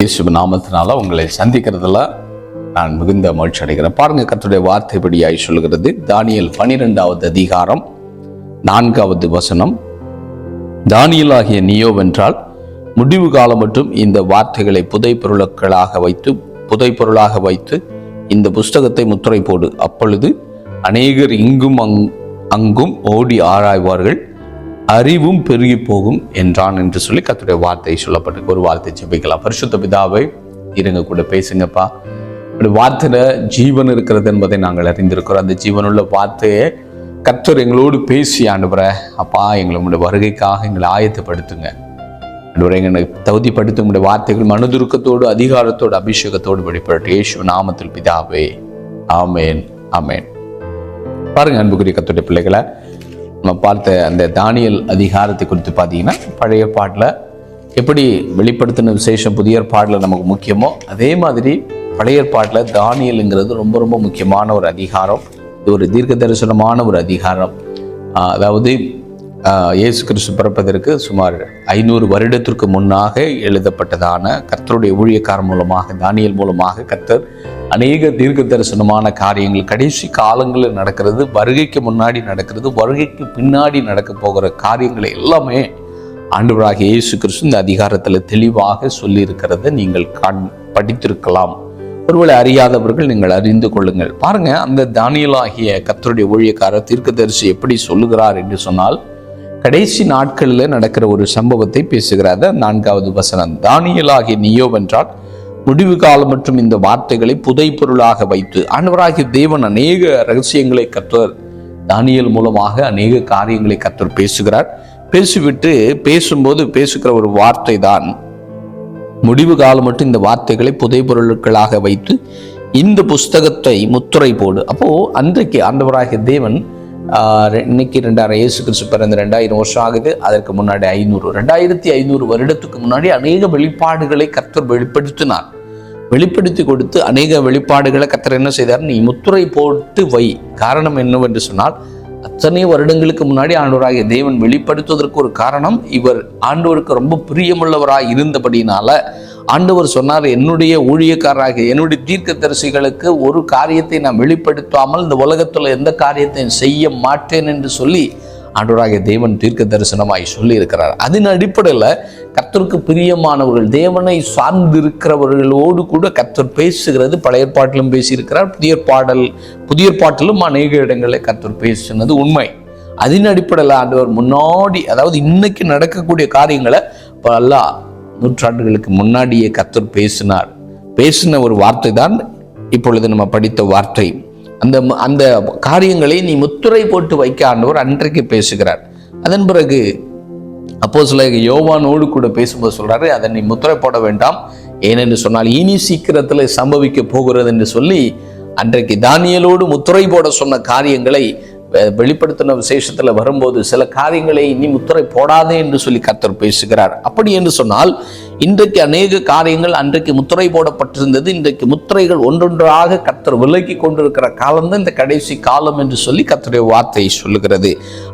இயேசு நாமத்தினால உங்களை சந்திக்கிறதுல நான் மிகுந்த மகிழ்ச்சி அடைகிறேன். பாருங்க, கர்த்தருடைய வார்த்தைப்படியாய் சொல்கிறது. தானியேல் 12வது அதிகாரம் 4வது வசனம். தானியேலாகிய நீயோவென்றால் முடிவு காலம் மட்டும் இந்த வார்த்தைகளை புதைப்பொருளாக வைத்து இந்த புஸ்தகத்தை முத்திரை போடு. அப்பொழுது அநேகர் இங்கும் அங்கும் ஓடி ஆராய்வார்கள், அறிவும் பெருகி போகும் என்றான் என்று சொல்லி கர்த்தருடைய வார்த்தை சொல்லப்பட்டிருக்கு. ஒரு வார்த்தை ஜெபிக்கலாம். பரிசுத்த பிதாவை, இருங்க கூட பேசுங்கப்பா. வார்த்தையில ஜீவன் இருக்கிறது என்பதை நாங்கள் அறிந்திருக்கிறோம். அந்த ஜீவனுள்ள வார்த்தையை கர்த்தர் எங்களோடு பேசி ஆண்டவரே அப்பா, எங்களுடைய வருகைக்காக எங்களை ஆயத்தப்படுத்துங்க. ஆண்டவரே, எங்களை தகுதிப்படுத்த உங்களுடைய வார்த்தைகள் மனதுருக்கத்தோடு அதிகாரத்தோடு அபிஷேகத்தோடு வெளிப்பட்டு இயேசு நாமத்தில் பிதாவே, ஆமேன் ஆமேன். பாருங்க அன்புக்குரிய கர்த்தருடைய பிள்ளைகளை, நம்ம பார்த்த அந்த தானியேல் அதிகாரத்தை குறித்து பார்த்தீங்கன்னா, பழைய பாட்டில் எப்படி வெளிப்படுத்தின விசேஷம் புதிய ஏற்பாட்டில் நமக்கு முக்கியமோ அதே மாதிரி பழைய ஏற்பாட்டில் தானியேலுங்கிறது ரொம்ப ரொம்ப முக்கியமான ஒரு அதிகாரம். இது ஒரு தீர்க்க தரிசனமான ஒரு அதிகாரம். அதாவது இயேசு கிறிஸ்து பிறப்பதற்கு சுமார் 500 வருடத்திற்கு முன்னாக எழுதப்பட்டதான கர்த்தருடைய ஊழியக்காரர் மூலமாக, தானியேல் மூலமாக கர்த்தர் அநேக தீர்க்க தரிசனமான காரியங்கள் கடைசி காலங்களில் நடக்கிறது, வருகைக்கு முன்னாடி நடக்கிறது, வருகைக்கு பின்னாடி நடக்க போகிற காரியங்களை எல்லாமே ஆண்டவராகிய இயேசு கிறிஸ்து இந்த அதிகாரத்தில் தெளிவாக சொல்லி இருக்கிறத நீங்கள் படித்திருக்கலாம். ஒருவேளை அறியாதவர்கள் நீங்கள் அறிந்து கொள்ளுங்கள். பாருங்க, அந்த தானியேலாகிய கர்த்தருடைய ஊழியக்காரர் தீர்க்கதரிசி எப்படி சொல்லுகிறார் என்று சொன்னால், கடைசி நாட்களில் நடக்கிற ஒரு சம்பவத்தை பேசுகிறார். 4வது வசனம். தானியேலாகிய நீயோவென்றால் முடிவு காலம் மற்றும் இந்த வார்த்தைகளை புதைப்பொருளாக வைத்து. ஆண்டவராகிய தேவன் அநேக ரகசியங்களை கர்த்தர் தானியேல் மூலமாக அநேக காரியங்களை கர்த்தர் பேசுகிறார். பேசிவிட்டு பேசும்போது பேசுகிற ஒரு வார்த்தை தான் முடிவு காலம் மட்டும் இந்த வார்த்தைகளை புதைப்பொருட்களாக வைத்து இந்த புஸ்தகத்தை முத்திரை போடு. அப்போ அன்றைக்கு ஆண்டவராகிய தேவன் இன்னைக்கு 2000 இயேசு கிறிஸ்து பிறந்த 2000 வருஷம் ஆகுது. அதற்கு முன்னாடி 2500 வருடத்துக்கு முன்னாடி அநேக வெளிப்பாடுகளை கர்த்தர் வெளிப்படுத்தி கொடுத்து அநேக வெளிப்பாடுகளை கர்த்தர் என்ன செய்தார்? நீ முத்திரை போட்டு வை. காரணம் என்னவென்று சொன்னால், அத்தனை வருடங்களுக்கு முன்னாடி ஆண்டவராகிய தேவன் வெளிப்படுத்துவதற்கு ஒரு காரணம், இவர் ஆண்டவருக்கு ரொம்ப பிரியமுள்ளவராய் இருந்தபடினால ஆண்டவர் சொன்னார், என்னுடைய ஊழியக்காரராக என்னுடைய தீர்க்கதரிசிகளுக்கு ஒரு காரியத்தை நான் வெளிப்படுத்தாமல் இந்த உலகத்தில் எந்த காரியத்தையும் செய்ய மாட்டேன் என்று சொல்லி ஆண்டவராகிய தேவன் தீர்க்க தரிசனமாய் சொல்லி இருக்கிறார். அதன் அடிப்படையில் கர்த்தருக்கு பிரியமானவர்கள், தேவனை சார்ந்திருக்கிறவர்களோடு கூட கர்த்தர் பேசுகிறது. பழைய ஏற்பாட்டிலும் பேசியிருக்கிறார், புதிய ஏற்பாட்டிலும் அநேக இடங்களில் கர்த்தர் பேசினது உண்மை. அதன் அடிப்படையில் ஆண்டவர் முன்னாடி, அதாவது இன்னைக்கு நடக்கக்கூடிய காரியங்களை பல நூற்றாண்டுகளுக்கு முன்னாடியே கர்த்தர் பேசின ஒரு வார்த்தை தான் இப்பொழுது நம்ம படித்த வார்த்தை. அந்த காரியங்களை நீ முத்திரை போட்டு வைக்க ஆண்டவர் அன்றைக்கு பேசுகிறார். அதன் பிறகு அப்போஸ்தலர் யோவானோடு கூட பேசும்போது சொல்றாரு, அதை நீ முத்திரை போட வேண்டாம், ஏனென்று சொன்னால் இனி சீக்கிரத்தில் சம்பவிக்க போகிறது என்று சொல்லி அன்றைக்கு தானியேலோடு முத்திரை போட சொன்ன காரியங்களை வெளிப்படுத்தின விசேஷத்தில் வரும்போது சில காரியங்களை இனி முத்திரை போடாதே என்று சொல்லி கர்த்தர் பேசுகிறார். அப்படி என்று சொன்னால் இன்றைக்கு அநேக காரியங்கள் அன்றைக்கு முத்திரை போடப்பட்டிருந்தது. இன்றைக்கு முத்திரைகள் ஒன்றொன்றாக கர்த்தர் விலக்கி கொண்டிருக்கிற காலம்தான் இந்த கடைசி காலம் என்று சொல்லி கர்த்தருடைய வார்த்தை சொல்லுகிறது.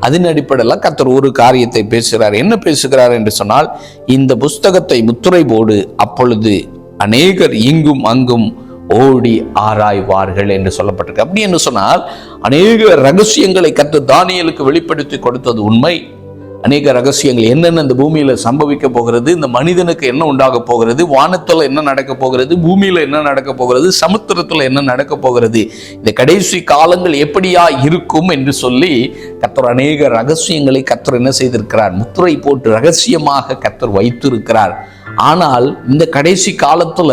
அதன் அடிப்படையில் கர்த்தர் ஒரு காரியத்தை பேசுகிறார். என்ன பேசுகிறார் என்று சொன்னால், இந்த புஸ்தகத்தை முத்திரை போடு, அப்பொழுது அநேகர் இங்கும் அங்கும் ஓடி ஆராய்வார்கள் என்று சொல்லப்பட்டிருக்கு. அப்படி என்று சொன்னால் அநேக ரகசியங்களை கர்த்தர் தானியேலுக்கு வெளிப்படுத்தி கொடுத்தது உண்மை. அநேக ரகசியங்கள் என்னென்ன இந்த பூமியில சம்பவிக்க போகிறது, இந்த மனிதனுக்கு என்ன உண்டாக போகிறது, வானத்துல என்ன நடக்க போகிறது, பூமியில என்ன நடக்க போகிறது, சமுத்திரத்துல என்ன நடக்க போகிறது, இந்த கடைசி காலங்கள் எப்படியா இருக்கும் என்று சொல்லி கர்த்தர் அநேக ரகசியங்களை கர்த்தர் என்ன செய்திருக்கிறார்? முத்திரை போட்டு ரகசியமாக கர்த்தர் வைத்திருக்கிறார். ஆனால் இந்த கடைசி காலத்துல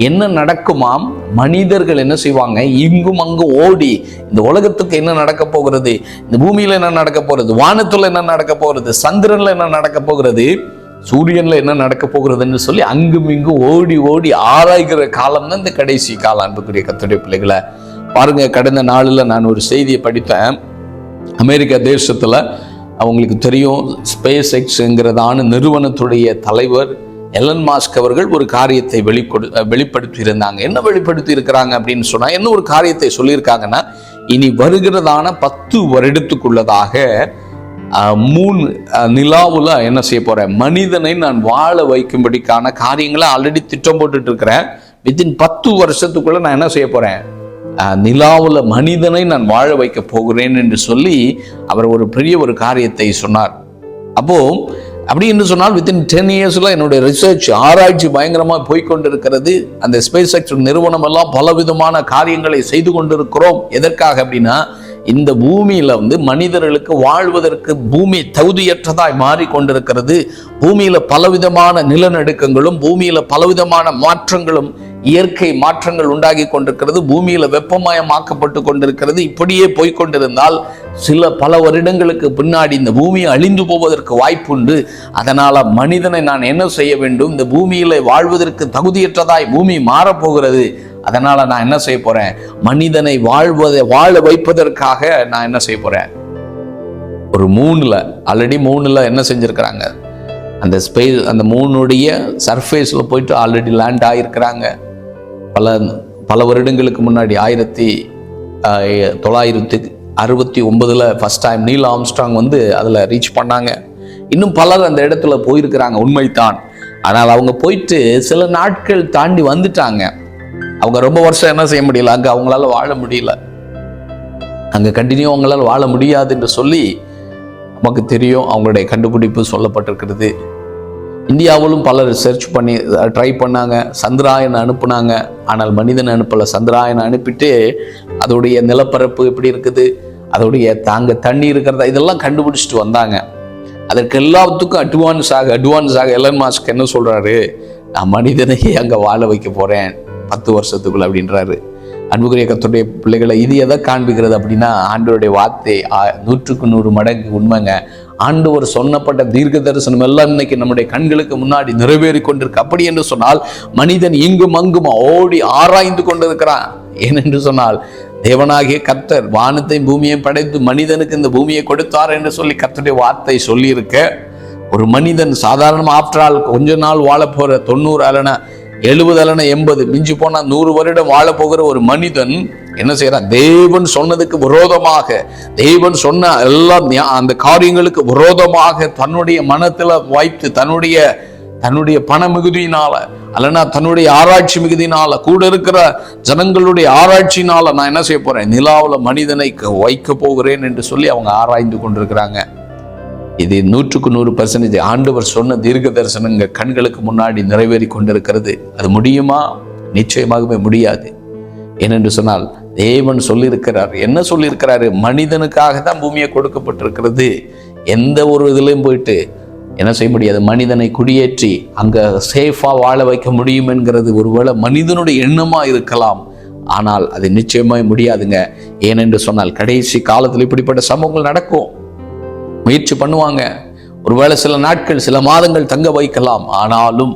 என்ன நடக்குமாம்? மனிதர்கள் என்ன செய்வாங்க? இங்கும் அங்கும் ஓடி இந்த உலகத்துக்கு என்ன நடக்க போகிறது, இந்த பூமியில என்ன நடக்க போகிறது, வானத்துல என்ன நடக்க போகிறது, சந்திரன்ல என்ன நடக்க போகிறது, சூரியன்ல என்ன நடக்க போகிறதுன்னு சொல்லி அங்கும் இங்கும் ஓடி ஆராய்கிற காலம் தான் இந்த கடைசி காலம். அன்புக்குரிய கர்த்தருடைய பிள்ளைகளை பாருங்க, கடந்த நாளில் நான் ஒரு செய்தியை படித்தேன். அமெரிக்கா தேசத்துல அவங்களுக்கு தெரியும், ஸ்பேஸ் எக்ஸ்ங்கிறதான நிறுவனத்துடைய தலைவர் எலன் மாஸ்க் அவர்கள் ஒரு காரியத்தை வெளிப்படுத்தி இருந்தாங்க. என்ன வெளிப்படுத்தி இருக்கிறாங்க அப்படின்னு சொன்னா, என்ன ஒரு காரியத்தை சொல்லியிருக்காங்கன்னா, இனி வருகிறதான 10 வருடத்துக்குள்ளதாக மூன் நிலாவுல என்ன செய்ய போறேன், மனிதனை நான் வாழ வைக்கும்படிக்கான காரியங்களை ஆல்ரெடி திட்டம் போட்டுட்டு இருக்கிறேன். வித்தின் 10 வருஷத்துக்குள்ள நான் என்ன செய்ய போறேன், நிலாவுல மனிதனை நான் வாழ வைக்க போகிறேன் என்று சொல்லி அவர் ஒரு பெரிய ஒரு காரியத்தை சொன்னார். அப்போ அப்படி என்று சொன்னால் வித்தின் 10 இயர்ஸ்ல என்னுடைய ரிசர்ச் ஆராய்ச்சி பயங்கரமாக போய்கொண்டிருக்கிறது. அந்த ஸ்பேஸ் எக்ஸ் நிறுவனம் எல்லாம் பலவிதமான காரியங்களை செய்து கொண்டிருக்கிறோம். எதற்காக அப்படின்னா, இந்த பூமியில மனிதர்களுக்கு வாழ்வதற்கு பூமி தகுதியற்றதாய் மாறிக்கொண்டிருக்கிறது. பூமியில பலவிதமான நிலநடுக்கங்களும் பூமியில பலவிதமான மாற்றங்களும் இயற்கை மாற்றங்கள் உண்டாகி கொண்டிருக்கிறது. பூமியில வெப்பமயமாக்கப்பட்டு கொண்டிருக்கிறது. இப்படியே போய்கொண்டிருந்தால் பல வருடங்களுக்கு பின்னாடி இந்த பூமி அழிந்து போவதற்கு வாய்ப்புண்டு. அதனால மனிதனை நான் என்ன செய்ய வேண்டும், இந்த பூமியில வாழ்வதற்கு தகுதியற்றதாய் பூமி மாறப்போகிறது. அதனால நான் என்ன செய்ய போறேன், மனிதனை வாழ வைப்பதற்காக நான் என்ன செய்ய போறேன், ஒரு ஆல்ரெடி மூணுல என்ன செஞ்சிருக்கிறாங்க, அந்த ஸ்பேஸ் அந்த மூணுடைய சர்ஃபேஸ்ல போயிட்டு ஆல்ரெடி லேண்ட் ஆகியிருக்கிறாங்க. பல வருடங்களுக்கு முன்னாடி 1969 ஃபர்ஸ்ட் டைம் நீல் ஆம்ஸ்ட்ராங் அதில் ரீச் பண்ணாங்க. இன்னும் பலர் அந்த இடத்துல போயிருக்கிறாங்க, உண்மைத்தான். ஆனால் அவங்க போயிட்டு சில நாட்கள் தாண்டி வந்துட்டாங்க. அவங்க ரொம்ப வருஷம் என்ன செய்ய முடியல, அங்கே அவங்களால வாழ முடியல, அங்கே கண்டினியூ அவங்களால வாழ முடியாது என்று சொல்லி நமக்கு தெரியும். அவங்களுடைய கண்டுபிடிப்பு சொல்லப்பட்டிருக்கிறது. இந்தியாவிலும் பலர் ரிசர்ச் பண்ணி ட்ரை பண்ணாங்க, சந்திராயன் அனுப்புனாங்க. ஆனால் மனிதன் அனுப்பலை. சந்திராயன் அனுப்பிட்டு அதோடைய நிலப்பரப்பு எப்படி இருக்குது, அதோடைய தண்ணி இருக்கிறதா, இதெல்லாம் கண்டுபிடிச்சிட்டு வந்தாங்க. அதற்கு எல்லாத்துக்கும் அட்வான்ஸாக எலன் மாஸ்க் என்ன சொல்றாரு, நான் மனிதனையே அங்கே வாழ வைக்க போறேன் 10 வருஷத்துக்குள்ள அப்படின்றாரு. அன்புக்குரிய கர்த்தருடைய பிள்ளைகளை, இது எதை காண்பிக்கிறது அப்படின்னா, ஆண்டவருடைய வார்த்தை 100க்கு 100 மடங்கு உண்மைங்க. ஆண்டவர் சொன்னப்பட்ட தீர்க்க தரிசனம் எல்லாம் இன்னைக்கு நம்முடைய கண்களுக்கு முன்னாடி நிறைவேறி கொண்டிருக்கு. அப்படி என்று சொன்னால் மனிதன் இங்கும் அங்கும் ஓடி ஆராய்ந்து கொண்டிருக்கிறான். ஏனென்று சொன்னால் தேவனாகிய கர்த்தர் வானத்தையும் பூமியை படைத்து மனிதனுக்கு இந்த பூமியை கொடுத்தார் என்று சொல்லி கர்த்தருடைய வார்த்தை சொல்லி இருக்க, ஒரு மனிதன் சாதாரண ஆஃப்டரால் கொஞ்ச நாள் வாழ போற 90 அல்லனா 70 அல்லனா 80 மிஞ்சி போனா 100 வருடம் வாழ போகிற ஒரு மனிதன் என்ன செய்யறான், தேவன் சொன்னதுக்கு விரோதமாக, தேவன் சொன்ன எல்லா அந்த காரியங்களுக்கு விரோதமாக தன்னுடைய மனத்துல வைத்து தன்னுடைய பண மிகுதியினால அல்லனா தன்னுடைய ஆராய்ச்சி மிகுதியினால, கூட இருக்கிற ஜனங்களுடைய ஆராய்ச்சினால நான் என்ன செய்ய போறேன், நிலாவுல மனிதனை வைக்க போகிறேன் என்று சொல்லி அவங்க ஆராய்ந்து கொண்டிருக்கிறாங்க. இது 100க்கு 100% ஆண்டவர் சொன்ன தீர்க்க தரிசனங்க கண்களுக்கு முன்னாடி நிறைவேறி கொண்டிருக்கிறது. அது முடியுமா? நிச்சயமாகவே முடியாது. ஏனென்று சொன்னால் தேவன் சொல்லியிருக்கிறார். என்ன சொல்லியிருக்கிறாரு, மனிதனுக்காக தான் பூமியை கொடுக்கப்பட்டிருக்கிறது. எந்த ஒரு இதுலையும் போயிட்டு என்ன செய்ய முடியாது, மனிதனை குடியேற்றி அங்க சேஃபா வாழ வைக்க முடியும் என்கிறது ஒருவேளை மனிதனுடைய எண்ணமா இருக்கலாம். ஆனால் அது நிச்சயமாய் முடியாதுங்க. ஏனென்று சொன்னால் கடைசி காலத்தில் இப்படிப்பட்ட சம்பவங்கள் நடக்கும். முயற்சி பண்ணுவாங்க, ஒருவேளை சில நாட்கள் சில மாதங்கள் தங்க வைக்கலாம். ஆனாலும்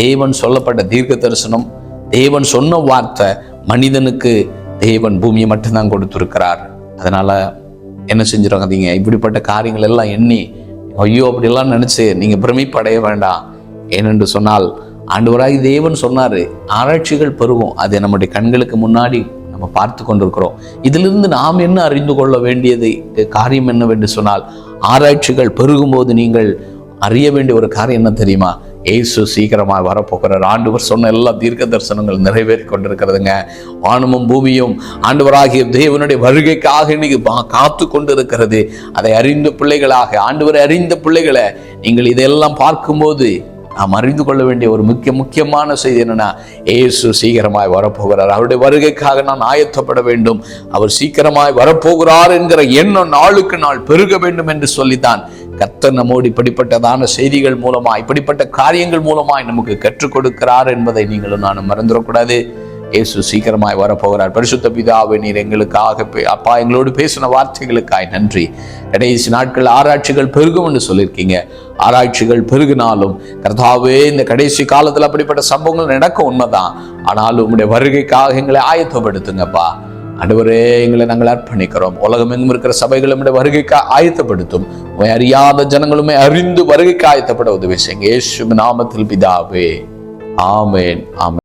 தேவன் சொல்லப்பட்ட தீர்க்க தரிசனம், தேவன் சொன்ன வார்த்தை, மனிதனுக்கு தேவன் பூமியை மட்டும்தான் கொடுத்திருக்கிறார். அதனால என்ன செஞ்சிடாதீங்க, இப்படிப்பட்ட காரியங்கள் எல்லாம் எண்ணி ஐயோ அப்படிலாம் நினைச்சு நீங்க பிரமிப்படைய வேண்டாம். ஏனென்று சொன்னால் ஆண்டவராகி தேவன் சொன்னாரு, ஆராய்ச்சிகள் பெருகும். அது நம்முடைய கண்களுக்கு முன்னாடி நம்ம பார்த்து கொண்டிருக்கிறோம். இதிலிருந்து நாம் என்ன அறிந்து கொள்ள வேண்டியது காரியம் என்னவென்று சொன்னால், ஆராய்ச்சிகள் பெருகும்போது நீங்கள் அறிய வேண்டிய ஒரு காரியம் என்ன தெரியுமா, இயேசு சீக்கிரமாக வரப்போகிறார். ஆண்டவர் சொன்ன எல்லா தீர்க்க தரிசனங்கள் நிறைவேறி கொண்டிருக்கிறதுங்க. வானமும் பூமியும் ஆண்டவராகிய தேவனுடைய வருகைக்காக இன்னைக்கு காத்து கொண்டு இருக்கிறது. அதை அறிந்த பிள்ளைகளாக, ஆண்டவரை அறிந்த பிள்ளைகளை நீங்கள் இதெல்லாம் பார்க்கும்போது நாம் அறிந்து கொள்ள வேண்டிய ஒரு முக்கியமான செய்தி என்னன்னா, இயேசு சீக்கிரமாய் வரப்போகிறார். அவருடைய வருகைக்காக நான் ஆயத்தப்பட வேண்டும். அவர் சீக்கிரமாய் வரப்போகிறார் என்கிற எண்ணம் நாளுக்கு நாள் பெருக வேண்டும் என்று சொல்லித்தான் கர்த்தர் நம்மோடு இப்படிப்பட்டதான செய்திகள் மூலமா, இப்படிப்பட்ட காரியங்கள் மூலமாய் நமக்கு கற்றுக் கொடுக்கிறார் என்பதை நீங்களும் நானும் மறந்துடக்கூடாது. இயேசு சீக்கிரமாய் வரப்போகிறார். பரிசுத்த பிதாவே, நீர் எங்களுக்காக அப்பா எங்களோடு பேசின வார்த்தைகளுக்காய் நன்றி. கடைசி நாட்கள் ஆராய்ச்சிகள் பெருகும் என்று சொல்லியிருக்கீங்க. ஆராய்ச்சிகள் பெருகினாலும் கர்த்தாவே, இந்த கடைசி காலத்தில் அப்படிப்பட்ட சம்பவங்கள் நடக்க உண்மைதான். ஆனாலும் உங்களுடைய வருகைக்காக எங்களை ஆயத்தப்படுத்துங்கப்பா. ஆண்டவரே, எங்களை நாங்கள் அர்ப்பணிக்கிறோம். உலகம் எங்கும் இருக்கிற சபைகள் நம்முடைய வருகைக்கு ஆயத்தப்படுத்தும். அறியாத ஜனங்களுமே அறிந்து வருகைக்கு ஆயத்தப்பட உதவி செய்யுங்க. இயேசுவின் நாமத்தில் பிதாவே, ஆமென், ஆமென்.